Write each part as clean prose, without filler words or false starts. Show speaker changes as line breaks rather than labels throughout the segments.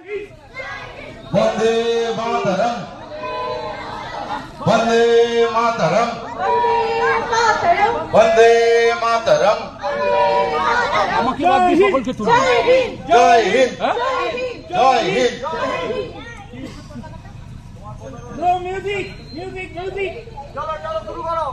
वंदे मातरम, वंदे मातरम, वंदे मातरम।
जय हिंद,
जय हिंद, जय हिंद।
म्यूजिक म्यूजिक म्यूजिक चलो चलो शुरू करो।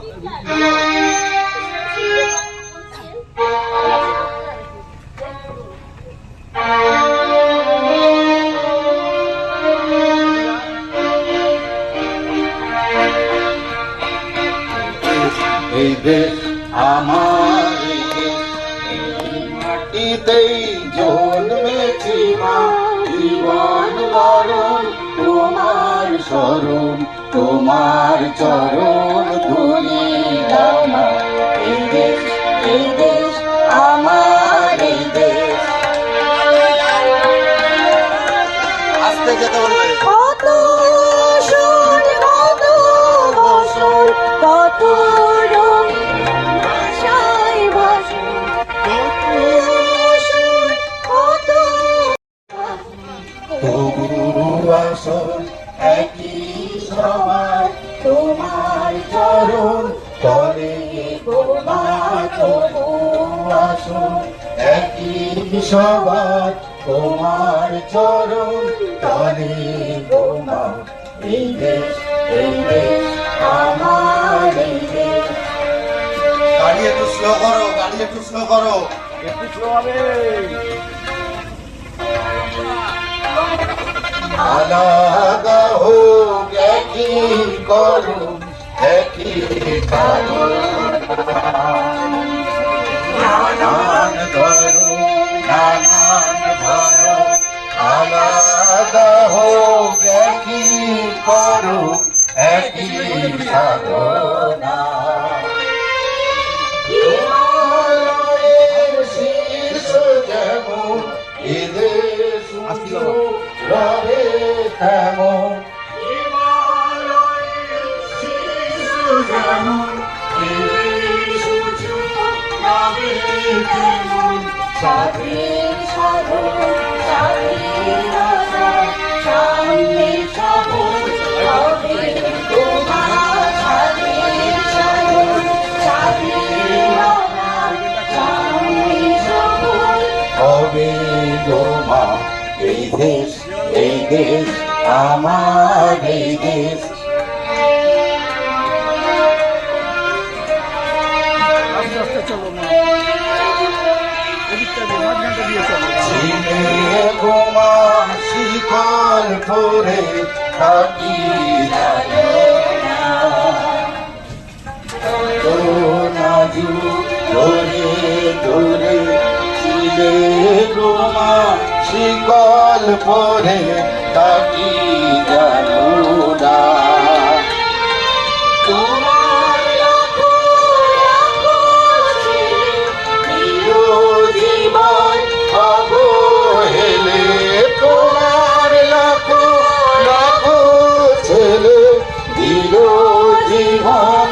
এই দেশ আমার, মাটিতেই জন্মেছি মা, জীবন মরণ তোমার শরণ, তোমার চরণ ধুলি দাও না। এই দেশ আমার, এই দেশ। আস্তে যেতে বলবে।
কত সুর, কত বসন, কত রং ভাষায় ভাষণ, কত সুর, কত
তবু আসন একই সবার, তোমার চরণ তলে গোমা, তবু আসন একই সবার, তোমার চরণ তলে গোমা। এই দেশ আমার, এই দেশ। গাড়ি একটু স্লো করো, গাড়ি একটু স্লো করো।
একটু স্লো হবে।
আলাদা হোক একই করুন, একই কারণ, নানান ধরুন, নানান ধরুন। আলাদা হোক একই করুন, একই সাধনা। হিমালয়ের শীর্ষ যেমন এদেশ রবে তেমন, হিমালয়ের শীর্ষ যেমন এদেশ রবে তেমন।
স্বাধীন সাধন, স্বাধীনতা, সামনে সবুজ হবে তোমার। স্বাধীন সাধন, স্বাধীনতা, সামনে সবুজ
হবে গোমা। এই দেশ আমার, এই দেশ।
আস্তে আস্তে চলো না, এদিকটা দিয়ে মাঝখানটা দিয়ে চলো।
ছিলে গোমা শিকল পরে থাকি নাজু ধরে ধরে। ছিলে গোমা শিকল পরে থাকি জানো না। তোমার লাখো লাখো ছেলে চিরজীবন অবহেলে, তোমার লাখো লাখো ছেলে দিল জীবন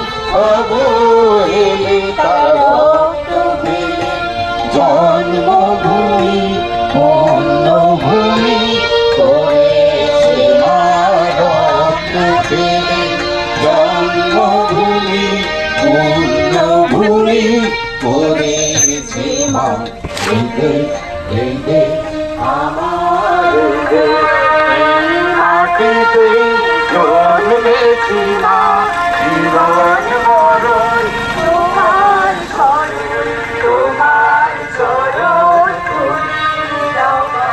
অবহেলে। তার রক্ত ফেলে জন্মভূমি অন্নভূমি করেছে মা, রক্ত ফেলে জন্মভূমি অন্নভূমি করেছে মা। এই দেশ আমার, এই দেশ। এই মাটিতে জন্মেছি মা, জীবন মরণ তোমার শরণ, তোমার চরণ ধুলি দাও না।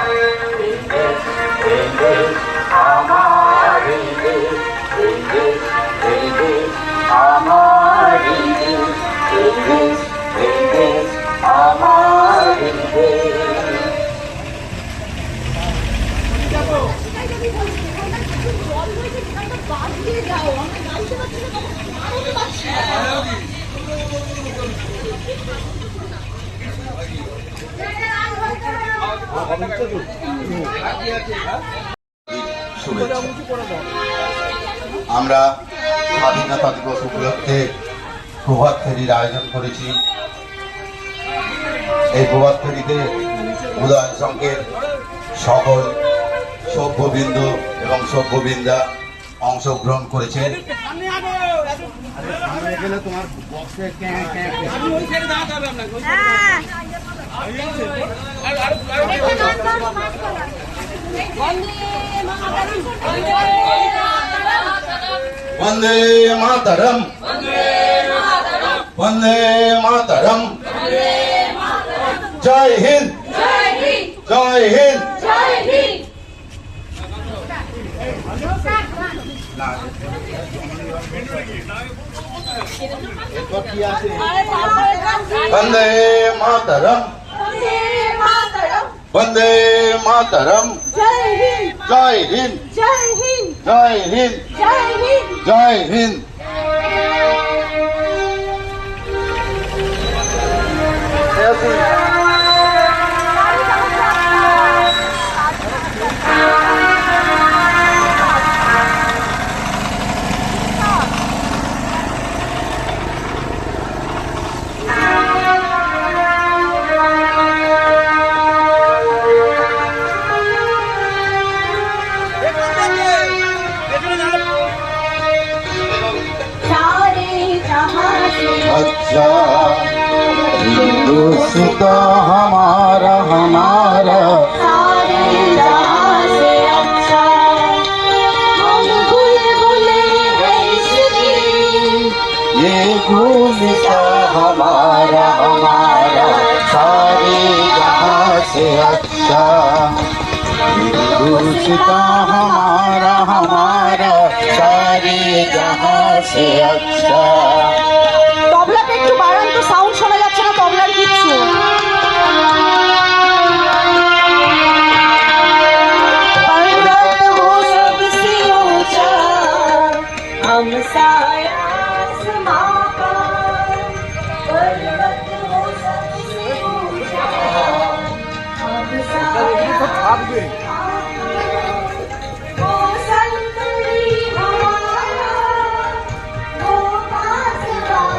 এই দেশ আমার, এই দেশ। এই দেশ আমার, এই দেশ। এই দেশ আমার, এই দেশ। আমরা স্বাধীনতা দিবস উপলক্ষে প্রভাত ফেরির আয়োজন করেছি। এই প্রভাত ফেরিতে উদয়ন সংঘের সকল সভ্যবৃন্দ এবং সভ্যবৃন্দা অংশগ্রহণ করেছেন। বন্দে মাতরম, বন্দে মাতরম, জয় হিন্দ, জয় হিন্দ। বন্দে মাতরম, বন্দে মাতরম, জয় হিন্দ, জয় হিন্দ, জয় হিন্দ। अच्छा हिंदुस्ता हमारा हमारा
सारे जहां से अच्छा हम बुलबुले हैं इसकी
ये गुलिस्ता हमारा हमारा सारे जहां से अच्छा हिंदुस्ता हमारा हमारा सारे जहां से अच्छा।
তবলাটা একটু বাড়ান তো, সাউন্ড শোনা যাচ্ছে না তবলার কিচ্ছু। पर्वत हो सबसे ऊंचा हम साया आसमां का, पर्वत हो सबसे ऊंचा हम साया वो संतरी हमारा वो आसमां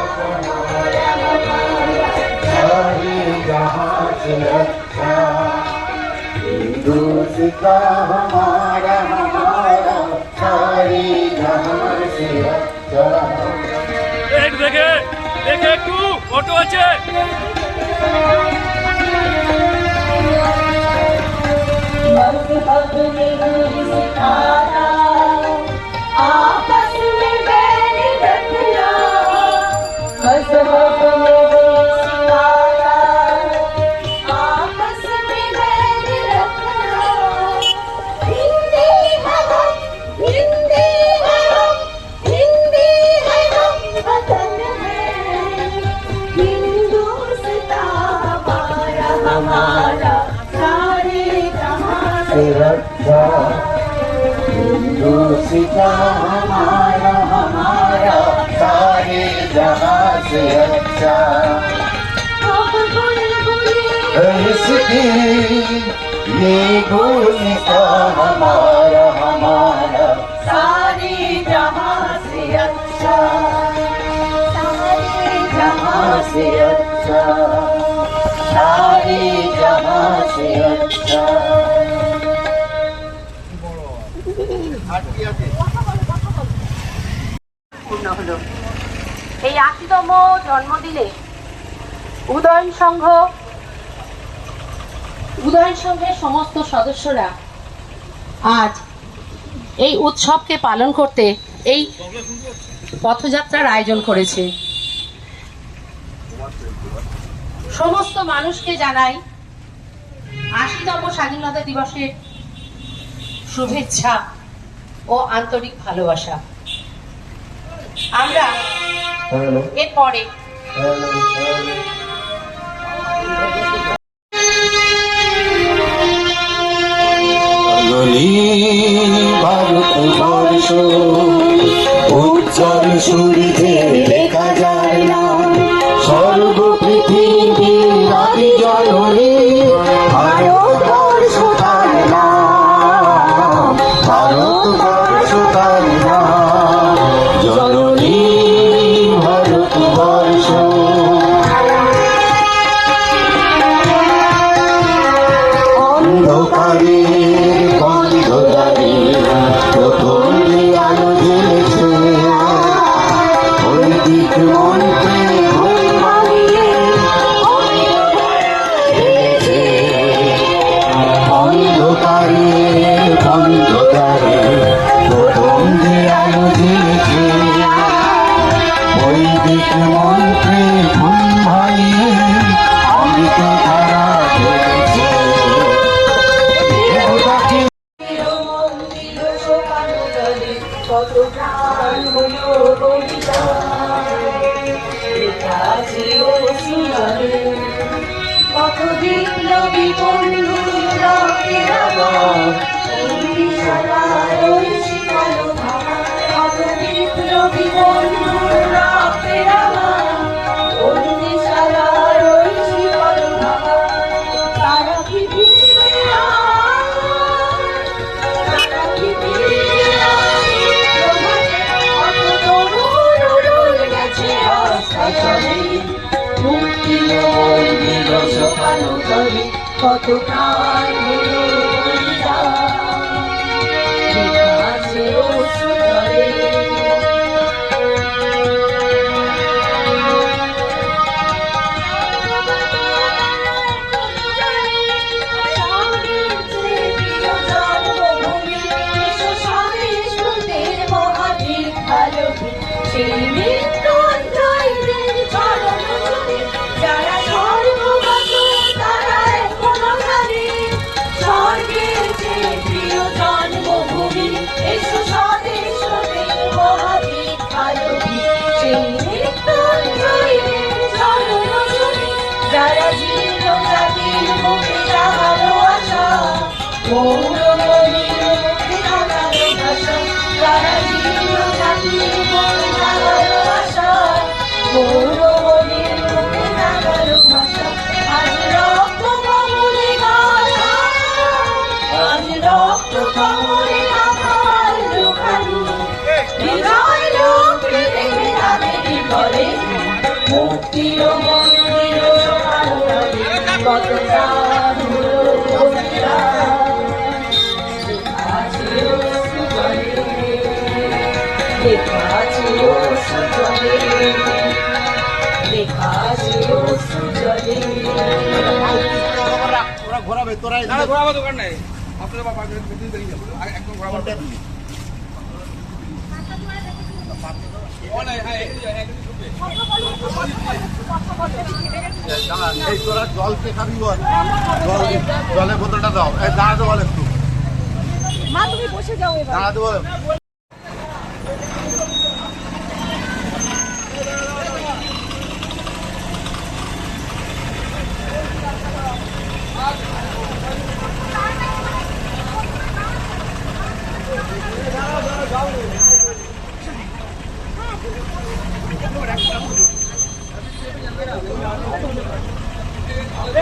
सारे जहां से अच्छा हिंदुस्ता हमारा हमारा सारे जहां से अच्छा।
एक देखे देखे একটু অটো আছে।
मज़हब में नहीं सिखाता आपस में बैर रखना, मज़हब में नहीं सिखाता आपस में बैर रखना। हिंदी है हम, हिंदी है हम, हिंदी है हम, वतन है हिंदुस्तान हमारा हमारा सारे जहां से
रक्षा हिंदुस्ता हमारा हमारा सारे जहां से अच्छा।
हम बुलबुले
इसकी ये गुलिस्ता हमारा हमारा
सारे जहां से अच्छा, सारे जहां से
अच्छा सारे जहां से अच्छा।
পূর্ণ হলো। এই ৮০তম জন্মদিনে উদয়ন সংঘের সমস্ত সদস্যরা আজ এই উৎসবকে পালন করতে এই পথযাত্রার আয়োজন করেছে। সমস্ত মানুষকে জানাই ৮০তম স্বাধীনতা দিবসের শুভেচ্ছা ও আন্তরিক ভালোবাসা। আমরা এরপরে
ভারতবর্ষ উজ্জ্বল সূর্যে দেখা যায় না সর্ব পৃথিবীর আদি জননী ভারতবর্ষ তার নাম, ভারতবর্ষ তার নাম, জননী ভারতবর্ষ।
অন্ধকারে প্রথম যে আলো জ্বেলেছে বৈদিক মন্ত্রে ঘুম ভাইয়ে অমৃত ধারা ঢেলেছে দেবতাকে
কত বিপ্লবী বন্ধুরা কত বিপ্লবী বন্ধুরা তারা কি ফিরবে তারা কি ফিরবে কত তরুণ উড়ুল গেছে রাস্তা চলে মুক্তি দিবস পালন করে কত প্রাণ হলো বলিদান লেখা আছে অশ্রুজলে সেই মৃত্যুঞ্জয়দের চরণ ছুঁয়ে যারা সর্বগত তারা এখনো জানে স্বর্গের যে প্রিয় জন্মভূমি এসো স্বদেশ হতে মহাবিখ্যাতী সেই মৃত্যুঞ্জয়দের চরণ ছুঁয়ে যারা জীর্ণ জাতির মুখে জাগালো আশা মৌরমণির মুখে জাগালো ভাষা যারা জীর্ণ জাতির মুখে জাগালো আশা মৌরমণির মুখে জাগালো ভাষা আজ রক্ত কমলে গাথা আজ রক্ত কমলে গাথা লুকানি বিজয় লোকে দেখে তাদেরই বলে মুক্তির মন্দির সকালে কত প্রাণ হলো বলিদান লেখা আছে অশ্রুজলে লেখা আছে অশ্রুজলে লেখা আছে অশ্রুজলে
ওরা ঘোরাবে তোরাই
না ঘোরাবো দোকান নাই আপনার বাবা বেদিন বেরিয়ে যাবে একদম ঘোরাবো
এই তোরা জল কে খাবি বল জলের বোতলটা দাও এই দাঁড়াতে বল একটু
মা তুমি বসে যাও এবার
দাঁড়াতে বল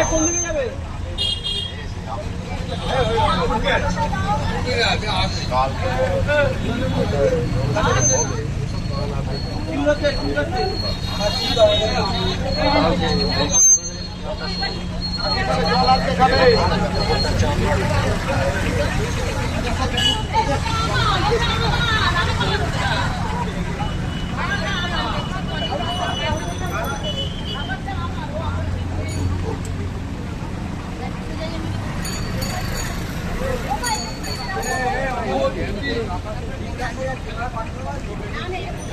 কোন দিকে যাবে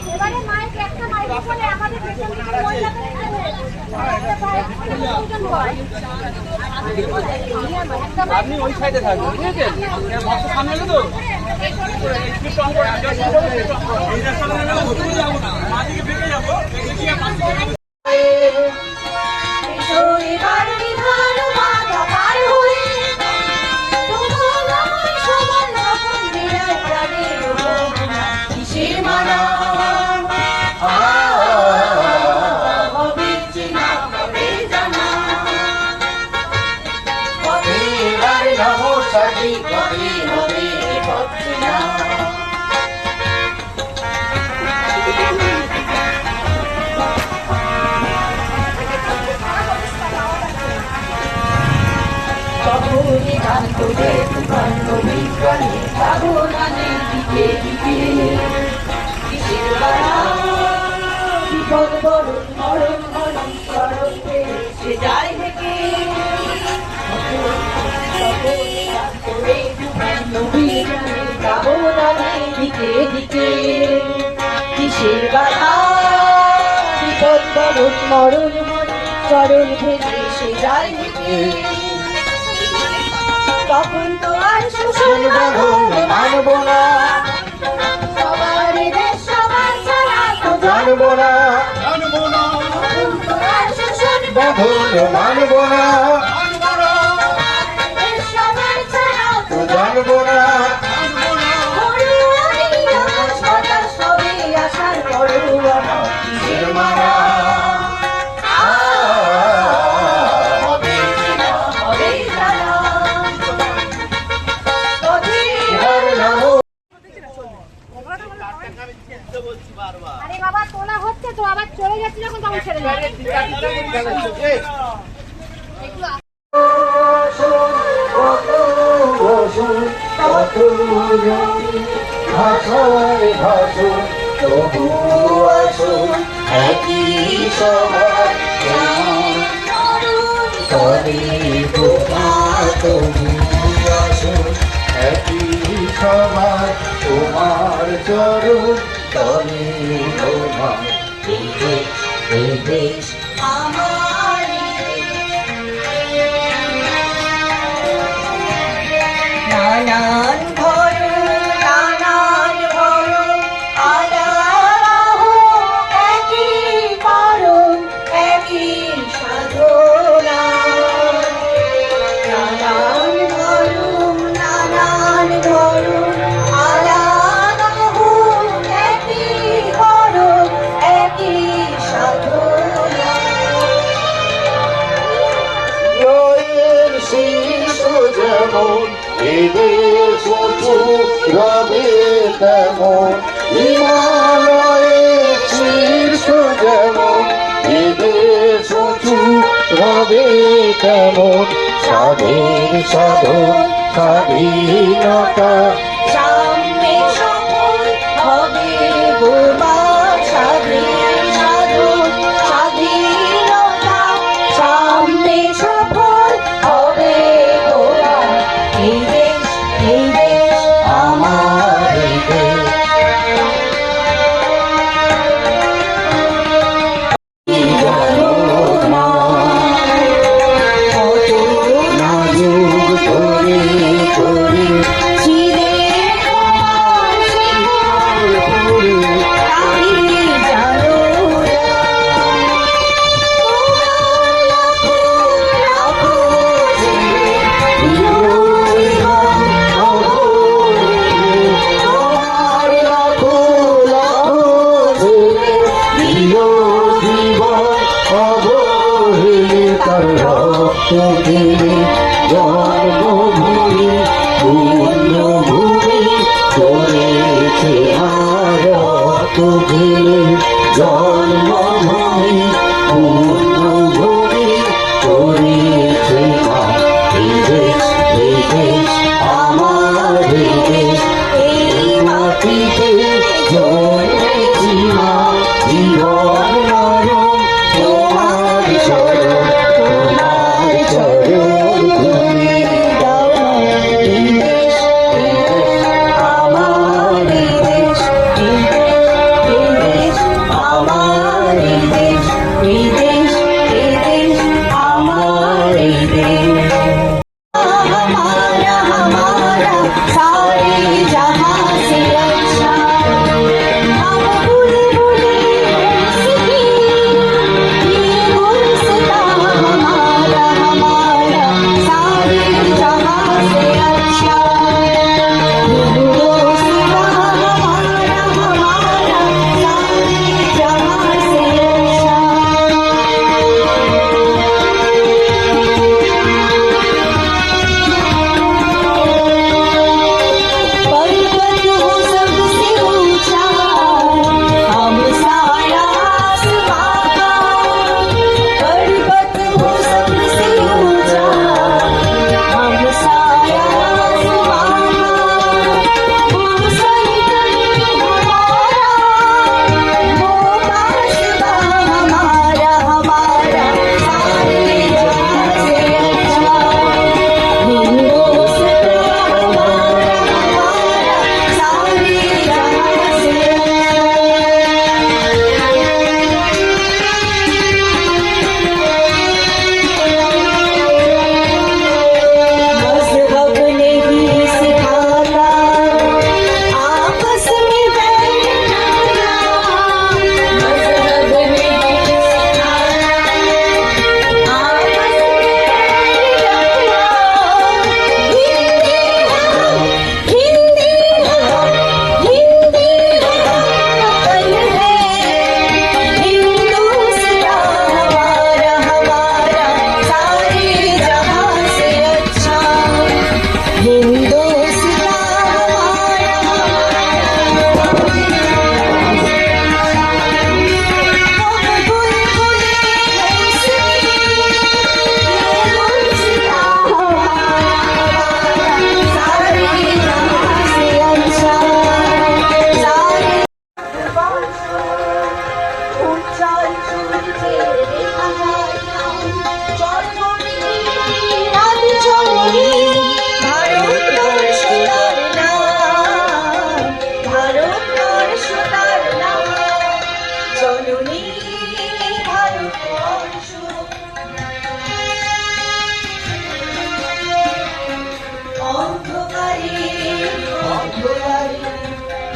এবারে মাইক একটা মাইক বলে আমাদের পেছন দিকে মহিলাদের
আপনি ওই সাইডে থাকবেন বুঝেছেন বক্স সামনে এলো তো একটু কম করে এই রাস্তাটা না যাবো না মাঝিকে বেঁকে যাবো বেঁকে গিয়ে
এবার বিধান বাধা পার হয়ে তোমার আমার সমান রকম বিরাট প্রাণের কিসের মানা হবে চেনা হবে জানা কবে এবার নবসাদী কবে হবে পথনা তখনই গান করে তুফান নবী প্রাণে সাধনানের দিকে দিকে কিসের বাড়া বিপদ বরণ মরণ মরণ চরণে সে যায় থেকে তখনই গান করে নবীর কামনায় দিকে দিকে কিসের বাধা বিপদ বরণ মরণ চরণ ভেঙে সে যায় দিকে তখন তো আর শোষণ বাঁধন মানব না সবার দেশ সবার ছাড়া তো জানব না তখন তো আর শোষণ
বাঁধন মানব না
দেশ সবার ছাড়া তো
জানব না
সবে আসার পরেও কিসের মারা হবে কিনা হবে জানা
আরে বাবা তোলা হচ্ছে তো আবার চলে যাচ্ছে যখন তখন ছেড়ে যাবে
ভাষায় ভাষণ তবু আসুন একই সবার তবে তবু আসুন একই সবার তোমার চরণ তবে তোমার এই দেশ
নানান ভরণ নানান ভরণ আলাহ একই কারণ একই সাধনা নানান ভরণ আলাহ একই কারণ একই সাধনা
নয়ের শিশু যেমন এদের শত্রু রবে তেমন হিমালয়ের শীর্ষ যেমন এদের শত্রু রবে তেমন স্বাধীন সাধন স্বাধীনতা
সামনে সফল হবে গোমা স্বাধীন সাধন স্বাধীনতা সামনে সফল হবে গোমা এই দেশ
আমার দেশ জানো না
কত
নাজুক করে করে
ছিলে তোমার শিকল তাই জানো না তোমার লাখো লাখো ছেলে
তোমার লাখো লাখো প্রিয় জীবন অবহেলে তার রক্ত দিলে জন্মভূমি পুণ্যভূমি করেছে আর রক্ত দিলে জন্মভূমি পুণ্যভূমি করেছে এই দেশ আমার দেশ
এই
মাটিতে জন্মেছি মা জীবন মরণ তোমার চরণ তুমি দাও এই দেশ আমার দেশ এই দেশ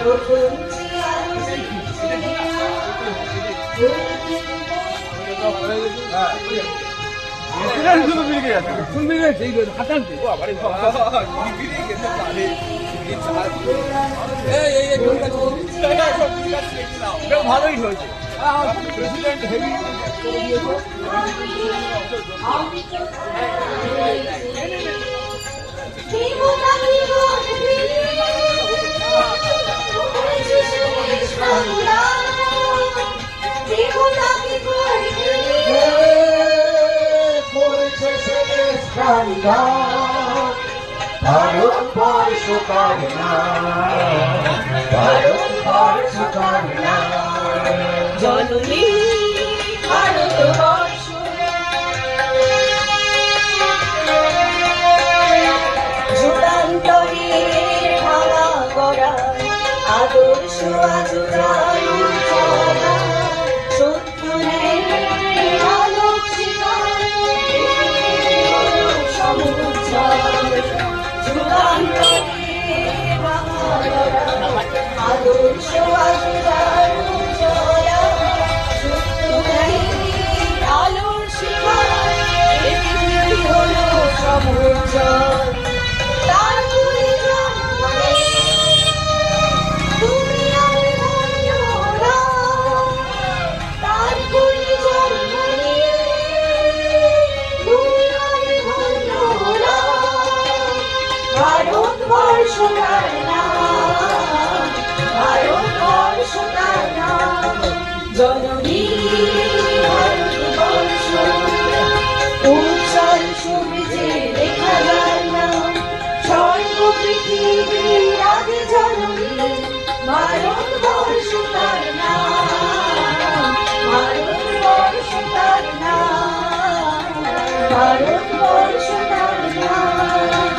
প্রথম যে আলো জ্বলে
ভালোই হয়েছে
ভারতবর্ষ কার নাম, ভারতবর্ষ কার নাম।
জননী ভারতবর্ষ যুগান্তরে ভাঙা গড়া আদর্শ আজরাই চলা সত্যের আলোক শিখায় সমুজ্জ্বল যুগান্তরে ভাঙা গড়া আদর্শ আজরাই চলা সত্যের আলোক শিখায় পৃথিবী হলো সমুজ্জ্বল তার কুড়ি জন্মে তুমি আমি ধন্যরা তার কুড়ি জন্মে তুমি আমি ধন্যরা ভারতবর্ষ তার নাম ভারতবর্ষ তার নাম জননী ভারতবর্ষ উজ্জ্বল সূর্যে দেখা যায় না স্বর্গ পৃথিবীর আদি জননী ভারতবর্ষ তার নাম ভারতবর্ষ তার নাম ভারতবর্ষ তার নাম